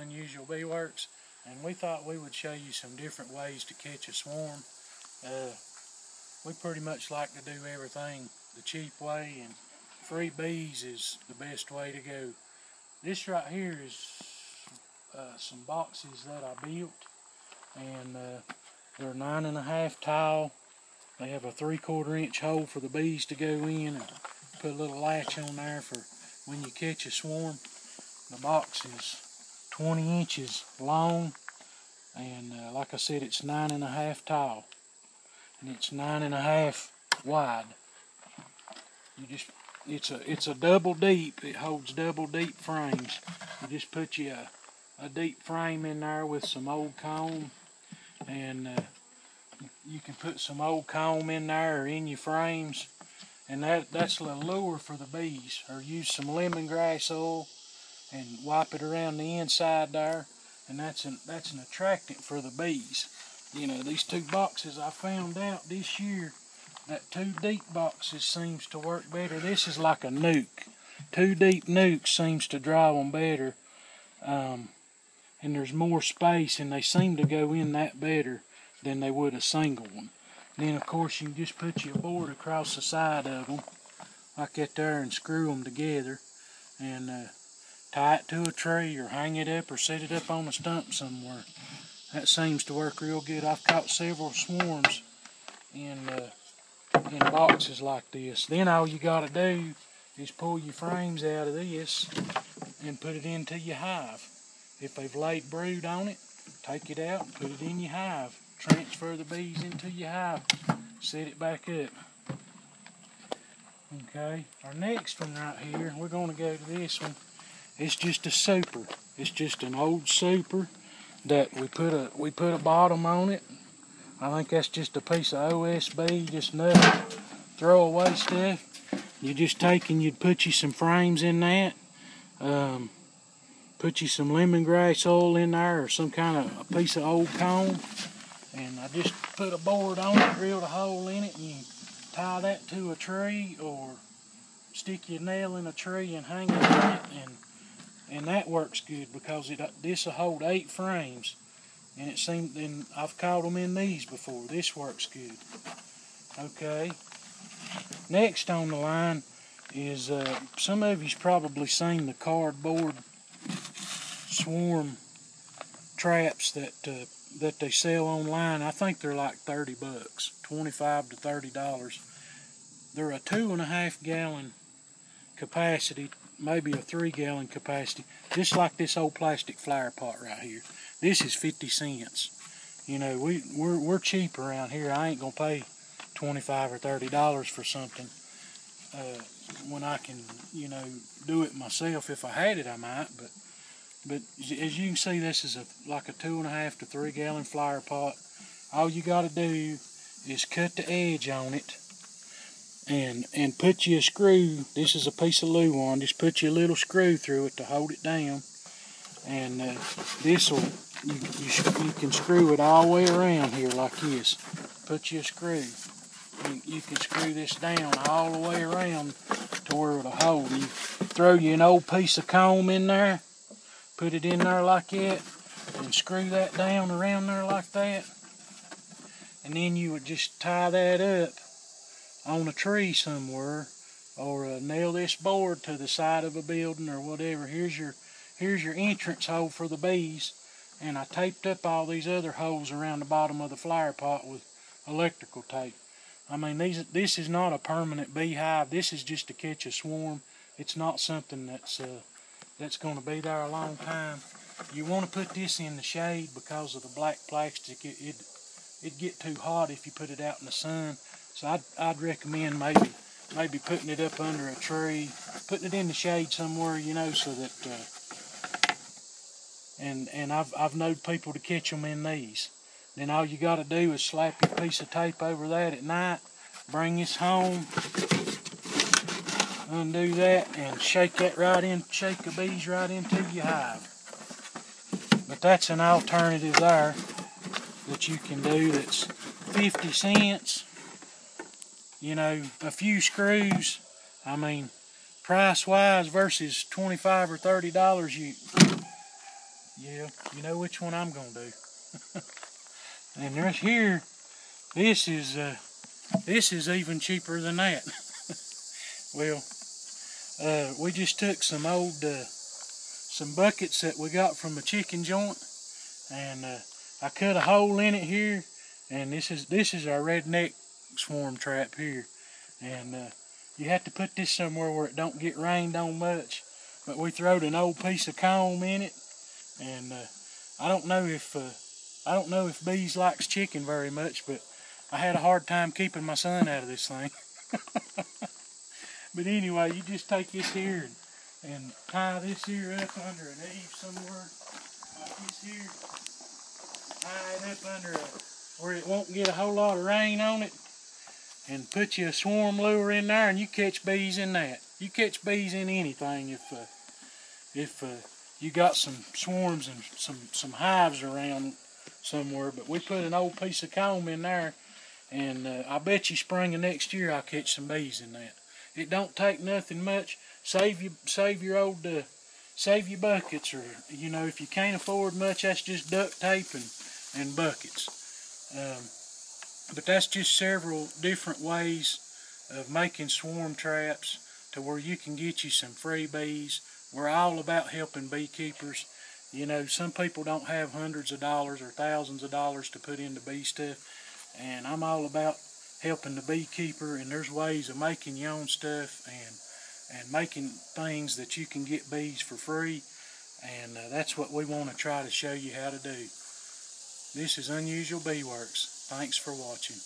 Unusual Bee Works, and we thought we would show you some different ways to catch a swarm. We pretty much like to do everything the cheap way, and free bees is the best way to go. This right here is some boxes that I built, and they're 9.5 tall. They have a 3/4 inch hole for the bees to go in, and put a little latch on there for when you catch a swarm. The box is 20 inches long, and like I said, it's 9.5 tall, and it's 9.5 wide. It's a double deep. It holds double deep frames. You just put you a deep frame in there with some old comb, and you can put some old comb in there or in your frames, and that's a lure for the bees. Or use some lemongrass oil and wipe it around the inside there, and that's an attractant for the bees. You know, these 2 boxes, I found out this year that 2 deep boxes seems to work better. This is like a nuke. 2 deep nukes seems to draw them better, and there's more space, and they seem to go in that better than they would a single one. Then of course you can just put your board across the side of them like that there and screw them together, and tie it to a tree or hang it up or set it up on a stump somewhere. That seems to work real good. I've caught several swarms in boxes like this. Then all you got to do is pull your frames out of this and put it into your hive. If they've laid brood on it, take it out and put it in your hive. Transfer the bees into your hive. Set it back up. Okay, our next one right here, we're going to go to this one. It's just a super. It's just an old super that we put a bottom on it. I think that's just a piece of OSB, just nothing throwaway stuff. You just take and you'd put you some frames in that. Put you some lemongrass oil in there or some kind of a piece of old comb. And I just put a board on it, drilled a hole in it, and you tie that to a tree or stick your nail in a tree and hang it on it, and that works good because this will hold 8 frames, and I've caught them in these before. This works good. Okay. Next on the line is some of you's probably seen the cardboard swarm traps that they sell online. I think they're like 30 bucks, $25 to $30. They're a 2.5 gallon capacity, maybe a 3 gallon capacity, just like this old plastic flower pot right here. This is 50 cents. You know, we're cheap around here. I ain't gonna pay $25 or $30 for something when I can, you know, do it myself. If I had it, I might, but as you can see, this is like a 2.5 to 3 gallon flower pot. All you got to do is cut the edge on it and put you a screw. This is a piece of Luan. Just put you a little screw through it to hold it down, and you can screw it all the way around here like this. Put you a screw. You can screw this down all the way around to where it'll hold. You throw you an old piece of comb in there. Put it in there like that, and screw that down around there like that. And then you would just tie that up on a tree somewhere, or nail this board to the side of a building or whatever. Here's your entrance hole for the bees, and I taped up all these other holes around the bottom of the flower pot with electrical tape. I mean, this is not a permanent beehive. This is just to catch a swarm. It's not something that's going to be there a long time. You want to put this in the shade because of the black plastic. It'd get too hot if you put it out in the sun. So I'd recommend maybe putting it up under a tree, putting it in the shade somewhere, you know, so that and I've known people to catch them in these. Then all you got to do is slap your piece of tape over that at night, bring this home, undo that, and shake the bees right into your hive. But that's an alternative there that you can do that's 50 cents, you know, a few screws. I mean, price-wise versus $25 or $30, Yeah, you know which one I'm gonna do. And right here, this is even cheaper than that. Well, we just took some old some buckets that we got from a chicken joint, and I cut a hole in it here, and this is our redneck swarm trap here, and you have to put this somewhere where it don't get rained on much. But we throwed an old piece of comb in it, and I don't know if bees likes chicken very much, but I had a hard time keeping my son out of this thing. But anyway, you just take this here and tie this here up under an eave somewhere like this here. Tie it up under where it won't get a whole lot of rain on it, and put you a swarm lure in there, and you catch bees in that. You catch bees in anything if you got some swarms and some hives around somewhere. But we put an old piece of comb in there, and I bet you spring of next year I'll catch some bees in that. It don't take nothing much. Save your buckets, or if you can't afford much, that's just duct tape and buckets. But that's just several different ways of making swarm traps to where you can get you some freebies. We're all about helping beekeepers. Some people don't have hundreds of dollars or thousands of dollars to put into bee stuff, and I'm all about helping the beekeeper, and there's ways of making your own stuff and making things that you can get bees for free, and that's what we want to try to show you how to do. This is Unusual Bee Works. Thanks for watching.